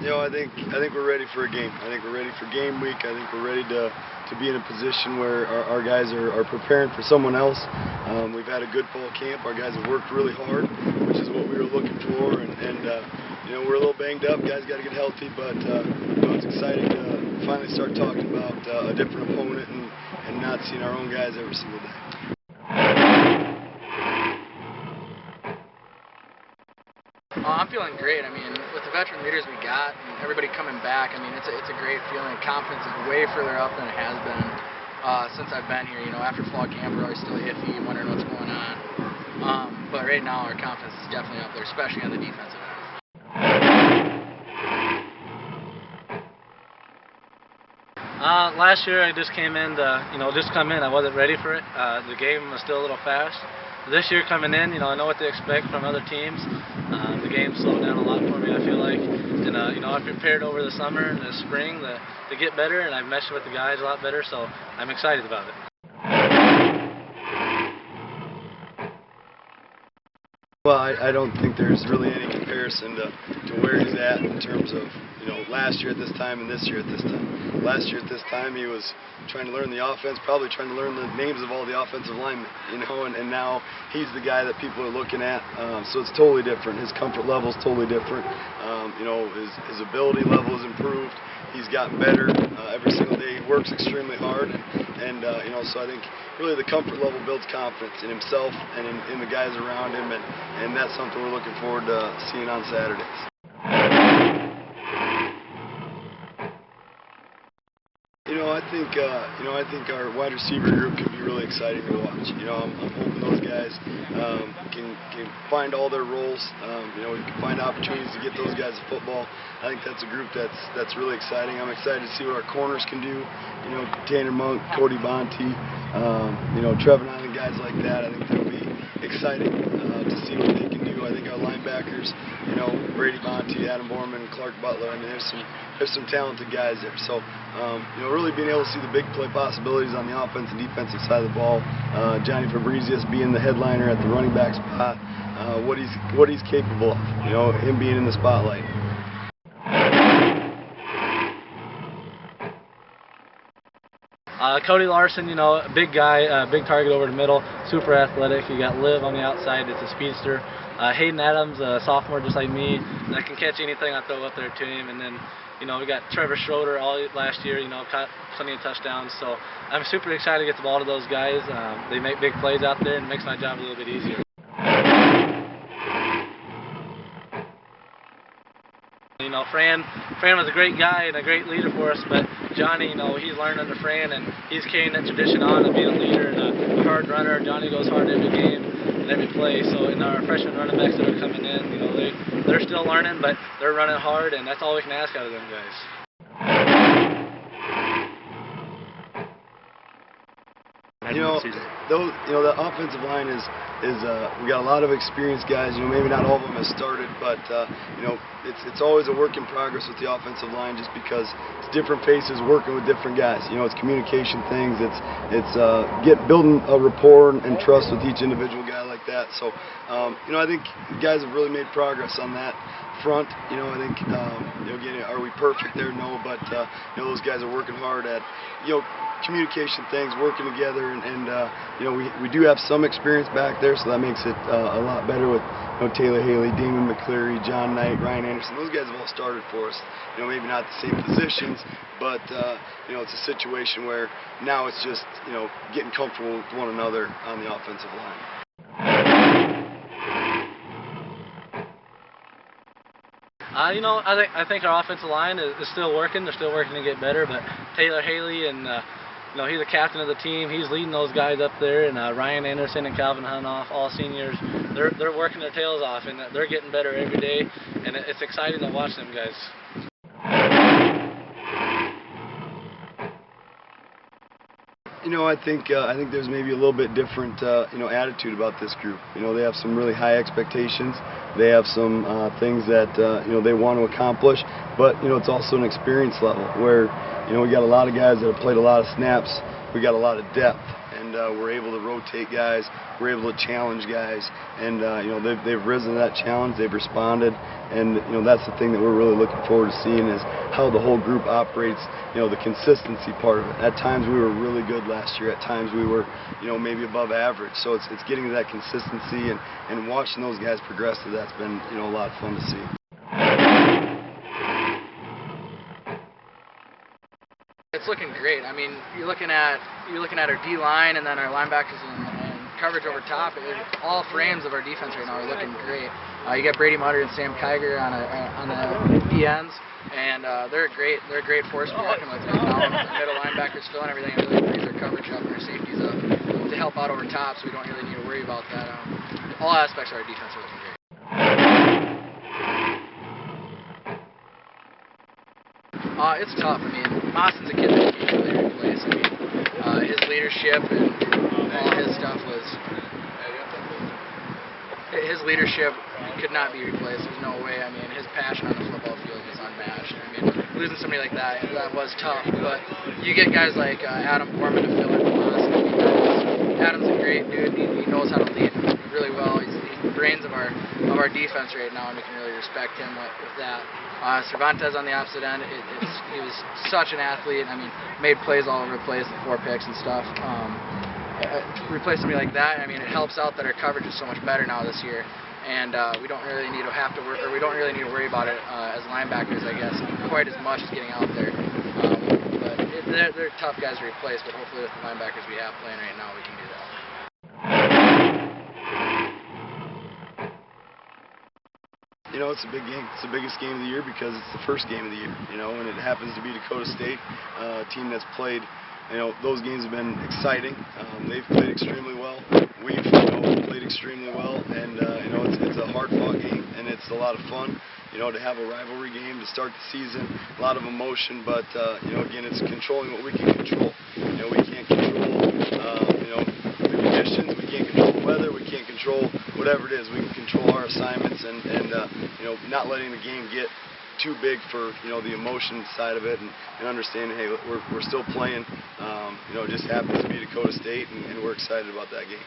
I think we're ready for a game. I think we're ready for game week. I think we're ready to be in a position where our guys are preparing for someone else. We've had a good fall camp. Our guys have worked really hard, which is what we were looking for. And we're a little banged up. Guys got to get healthy, but it's exciting to finally start talking about a different opponent and not seeing our own guys every single day. I'm feeling great. I mean, with the veteran leaders we got and everybody coming back, I mean, it's a great feeling. Confidence is way further up than it has been since I've been here. After fall camp, we're always still iffy, wondering what's going on. But right now, our confidence is definitely up there, especially on the defensive end. Last year I just came in to, I wasn't ready for it. The game was still a little fast. This year coming in, I know what to expect from other teams. The game slowed down a lot for me, I feel like. And, I prepared over the summer and the spring to get better, and I've meshed with the guys a lot better, so I'm excited about it. Well, I don't think there's really any comparison to where he's at in terms of, last year at this time and this year at this time. Last year at this time he was trying to learn the offense, probably trying to learn the names of all the offensive linemen, and now he's the guy that people are looking at. So it's totally different. His comfort level is totally different. His ability level is improved. He's gotten better every single day. He works extremely hard, and so I think really the comfort level builds confidence in himself and in the guys around him, and that's something we're looking forward to seeing on Saturdays. I think our wide receiver group can be really exciting to watch. I'm hoping those guys can find all their roles. We can find opportunities to get those guys the football. I think that's a group that's really exciting. I'm excited to see what our corners can do. Tanner Monk, Cody Bonte, Trevor Island, guys like that. I think that'll be exciting to see what they can do. I think our linebackers, Brady Bonte, Adam Borman, Clark Butler. I mean, there's some talented guys there. So, really being able to see the big play possibilities on the offensive and defensive side of the ball. Johnny Fabrizius being the headliner at the running back spot. What he's capable of. Him being in the spotlight. Cody Larson, a big guy, big target over the middle, super athletic. You got Liv on the outside, it's a speedster. Hayden Adams, a sophomore just like me, that can catch anything I throw up there to him. And then, we got Trevor Schroeder all last year, caught plenty of touchdowns. So I'm super excited to get the ball to those guys. They make big plays out there and it makes my job a little bit easier. Fran was a great guy and a great leader for us, but Johnny, he's learned under Fran, and he's carrying that tradition on of being a leader and a hard runner. Johnny goes hard every game and every play. So in our freshman running backs that are coming in, they're still learning, but they're running hard, and that's all we can ask out of them guys. The offensive line is we got a lot of experienced guys. Maybe not all of them have started, but it's always a work in progress with the offensive line, just because it's different faces working with different guys. It's communication things. It's building a rapport and trust with each individual guy like that. So I think the guys have really made progress on that front. I think again, are we perfect there? No, but those guys are working hard at communication things, working together, and we do have some experience back there, so that makes it a lot better with Taylor Haley, Damon McCleary, John Knight, Ryan Anderson. Those guys have all started for us. Maybe not the same positions, but it's a situation where now it's just getting comfortable with one another on the offensive line. I think our offensive line is still working. They're still working to get better, but Taylor Haley and he's the captain of the team. He's leading those guys up there, and Ryan Anderson and Calvin Hunoff, all seniors. They're working their tails off, and they're getting better every day, and it's exciting to watch them guys. I think there's maybe a little bit different attitude about this group. They have some really high expectations. They have some things that they want to accomplish, but it's also an experience level where we got a lot of guys that have played a lot of snaps. We got a lot of depth, and we're able to rotate guys, we're able to challenge guys, and you know, they've risen to that challenge, they've responded, and you know, that's the thing that we're really looking forward to seeing is how the whole group operates. You know, the consistency part of it. At times we were really good last year, at times we were, you know, maybe above average, so it's getting to that consistency and watching those guys progress to that's been, you know, a lot of fun to see. It's looking great. I mean, you're looking at our D line and then our linebackers and coverage over top. All frames of our defense right now are looking great. You got Brady Mutter and Sam Kiger on the D ends, and they're a great force to be working with right now. The middle linebackers filling everything. It really brings our coverage up and our safeties up to help out over top, so we don't really need to worry about that. All aspects of our defense are looking great. It's tough. I mean, Mawson's a kid that can't really replace. I mean, his leadership and all his stuff was. His leadership could not be replaced. There's no way. I mean, his passion on the football field was unmatched. I mean, losing somebody like that was tough. But you get guys like Adam Borman to fill in for Mawson. I mean, Adam's a great dude. He knows how to lead really well. He's the brains of our defense right now, and we can really respect him with that. Cervantes on the opposite end, he was such an athlete. I mean, made plays all over the place, 4 picks and stuff. Replace somebody like that, I mean, it helps out that our coverage is so much better now this year, and we don't really need to worry about it as linebackers, I guess, quite as much as getting out there. But they're tough guys to replace, but hopefully with the linebackers we have playing right now, we can do that. You know, it's a big game. It's the biggest game of the year because it's the first game of the year, you know, and it happens to be Dakota State, a team that's played, you know, those games have been exciting. They've played extremely well. We've, you know, played extremely well, and, you know, it's a hard-fought game, and it's a lot of fun, you know, to have a rivalry game to start the season, a lot of emotion, but, you know, again, it's controlling what we can control. You know, we can't control, you know, the conditions, we can't control the weather, we can't control whatever it is. We can control our assignments and you know, not letting the game get too big for, you know, the emotion side of it, and understanding, hey, we're still playing. You know, it just happens to be Dakota State, and we're excited about that game.